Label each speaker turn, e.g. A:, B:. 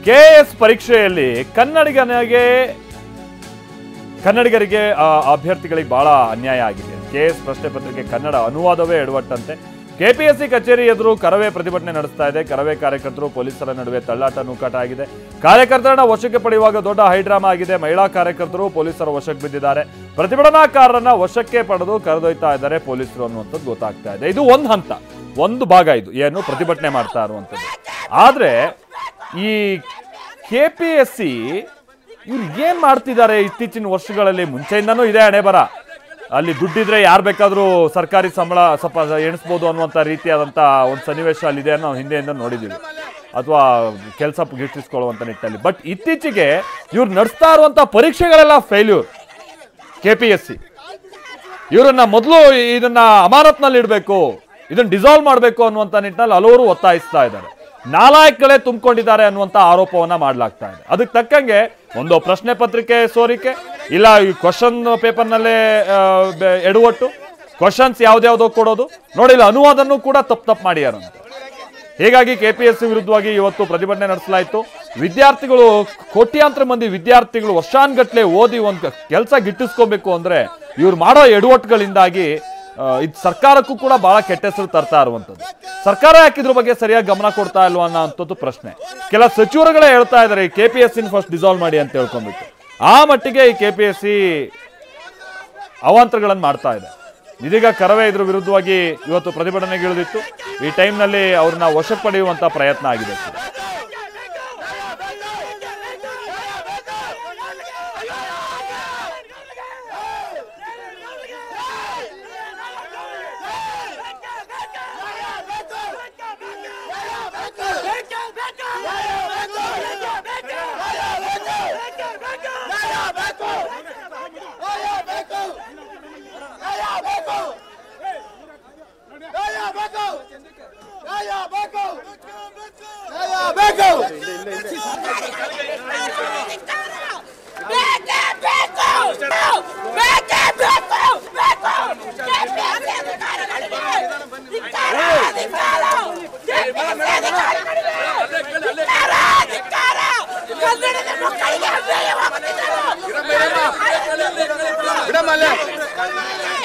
A: KAS ಪರೀಕ್ಷೆಯಲ್ಲಿ ಕನ್ನಡಿಗರಿಗೆ ಅಭ್ಯರ್ಥಿಗಳಿಗೆ ಬಹಳ ಅನ್ಯಾಯ ಆಗಿದೆ. ಕೆಎಎಸ್ ಪ್ರಶ್ನೆ ಪತ್ರಿಕೆ ಕನ್ನಡ ಅನುವಾದವೇ ಎಡವಟ್ಟಂತೆ. ಕೆಪಿಎಸ್ಸಿ ಕಚೇರಿ ಎದುರು ಕರವೇ ಪ್ರತಿಭಟನೆ ನಡೆಸ್ತಾ ಇದೆ. ಕರವೇ ಕಾರ್ಯಕರ್ತರು ಪೊಲೀಸರ ನಡುವೆ ತಳ್ಳಾಟ ನೂಕಾಟ ಆಗಿದೆ. ಕಾರ್ಯಕರ್ತರನ್ನ ವಶಕ್ಕೆ ಪಡೆಯುವಾಗ ದೊಡ್ಡ ಹೈಡ್ರಾಮಾ ಆಗಿದೆ. ಮಹಿಳಾ ಕಾರ್ಯಕರ್ತರು ಪೊಲೀಸರ ವಶಕ್ಕೆ ಬಿದ್ದಿದ್ದಾರೆ. ಪ್ರತಿಭಟನಾಕಾರರನ್ನ ವಶಕ್ಕೆ ಪಡೆದು ಕರೆದೊಯ್ತಾ ಇದ್ದಾರೆ ಪೊಲೀಸರು ಅನ್ನುವಂಥದ್ದು ಗೊತ್ತಾಗ್ತಾ ಇದೆ. ಇದು ಒಂದು ಹಂತ, ಒಂದು ಭಾಗ. ಇದು ಏನು ಪ್ರತಿಭಟನೆ ಮಾಡ್ತಾ ಇರುವಂಥದ್ದು. ಆದ್ರೆ ಈ ಕೆಪಿಎಸ್ಸಿ ಇವ್ರು ಏನ್ ಮಾಡ್ತಿದ್ದಾರೆ ಇತ್ತೀಚಿನ ವರ್ಷಗಳಲ್ಲಿ? ಮುಂಚೆಯಿಂದನೂ ಇದೆ ಹಣೆ ಬರ. ಅಲ್ಲಿ ದುಡ್ಡಿದ್ರೆ ಯಾರು ಬೇಕಾದ್ರೂ ಸರ್ಕಾರಿ ಸಂಬಳ ಸ್ವಲ್ಪ ಎಣಿಸ್ಬೋದು ಅನ್ನುವಂಥ ರೀತಿಯಾದಂಥ ಒಂದು ಸನ್ನಿವೇಶ ಅಲ್ಲಿದೆ ನಾವು ಹಿಂದೆಯಿಂದ ನೋಡಿದ್ದೀವಿ, ಅಥವಾ ಕೆಲಸ ಗಿಟ್ಟಿಸ್ಕೊಳ್ಳುವಂಥ ನಿಟ್ಟಲ್ಲಿ. ಬಟ್ ಇತ್ತೀಚೆಗೆ ಇವ್ರು ನಡೆಸ್ತಾ ಇರುವಂಥ ಪರೀಕ್ಷೆಗಳೆಲ್ಲ ಫೇಲ್ಯೂರ್. ಕೆಪಿಎಸ್ಸಿ ಇವರನ್ನ ಮೊದಲು ಇದನ್ನ ಅಮಾನತ್ನಲ್ಲಿ ಇಡಬೇಕು, ಇದನ್ನ ಡಿಸಾಲ್ವ್ ಮಾಡಬೇಕು ಅನ್ನುವಂಥ ನಿಟ್ಟಿನಲ್ಲಿ ಹಲವರು ಒತ್ತಾಯಿಸ್ತಾ ಇದ್ದಾರೆ. ನಾಲಾಯಕಗಳೇ ತುಂಬಿಕೊಂಡಿದ್ದಾರೆ ಅನ್ನುವಂಥ ಆರೋಪವನ್ನ ಮಾಡಲಾಗ್ತಾ ಇದೆ. ಅದಕ್ಕೆ ತಕ್ಕಂಗೆ ಒಂದು ಪ್ರಶ್ನೆ ಪತ್ರಿಕೆ ಸೋರಿಕೆ, ಇಲ್ಲ ಈ ಕ್ವಶನ್ ಪೇಪರ್ನಲ್ಲೇ ಎಡವಟ್ಟು, ಕ್ವಶನ್ಸ್ ಯಾವ್ದ್ಯಾವ್ದೋ ಕೊಡೋದು, ನೋಡಿಲ್ಲ ಅನುವಾದನೂ ಕೂಡ ತಪ್ಪು ಮಾಡಿಯಾರಂತೆ. ಹೀಗಾಗಿ ಕೆಪಿಎಸ್ಸಿ ವಿರುದ್ಧವಾಗಿ ಇವತ್ತು ಪ್ರತಿಭಟನೆ ನಡೆಸಲಾಯಿತು. ವಿದ್ಯಾರ್ಥಿಗಳು, ಕೋಟ್ಯಾಂತರ ಮಂದಿ ವಿದ್ಯಾರ್ಥಿಗಳು ವರ್ಷಾನ್ಗಟ್ಲೆ ಓದಿ ಒಂದು ಕೆಲಸ ಗಿಟ್ಟಿಸ್ಕೋಬೇಕು ಅಂದ್ರೆ ಇವ್ರು ಮಾಡೋ ಎಡವಟ್ಟುಗಳಿಂದಾಗಿ ಇದು ಸರ್ಕಾರಕ್ಕೂ ಕೂಡ ಬಹಳ ಕೆಟ್ಟ ಹೆಸರು ತರ್ತಾ ಇರುವಂಥದ್ದು. ಸರ್ಕಾರ ಯಾಕಿದ್ರ ಬಗ್ಗೆ ಸರಿಯಾಗಿ ಗಮನ ಕೊಡ್ತಾ ಇಲ್ವಾ ಅನ್ನೋಂಥದ್ದು ಪ್ರಶ್ನೆ. ಕೆಲ ಸಚಿವರುಗಳೇ ಹೇಳ್ತಾ ಇದ್ದಾರೆ ಈ ಕೆಪಿಎಸ್ಸಿನ ಫಸ್ಟ್ ಡಿಸಾಲ್ವ್ ಮಾಡಿ ಅಂತ ಹೇಳ್ಕೊಂಡ್ಬಿಟ್ಟು. ಆ ಮಟ್ಟಿಗೆ ಈ ಕೆಪಿಎಸ್ಸಿ ಅವಾಂತರಗಳನ್ನು ಮಾಡ್ತಾ ಇದೆ. ಇದೀಗ ಕರವೇ ಇದ್ರ ವಿರುದ್ಧವಾಗಿ ಇವತ್ತು ಪ್ರತಿಭಟನೆಗೆ ಇಳಿದಿತ್ತು. ಈ ಟೈಮ್ನಲ್ಲಿ ಅವ್ರನ್ನ ವಶಕ್ಕೆ ಪಡೆಯುವಂತ ಪ್ರಯತ್ನ ಆಗಿದೆ.
B: Mira,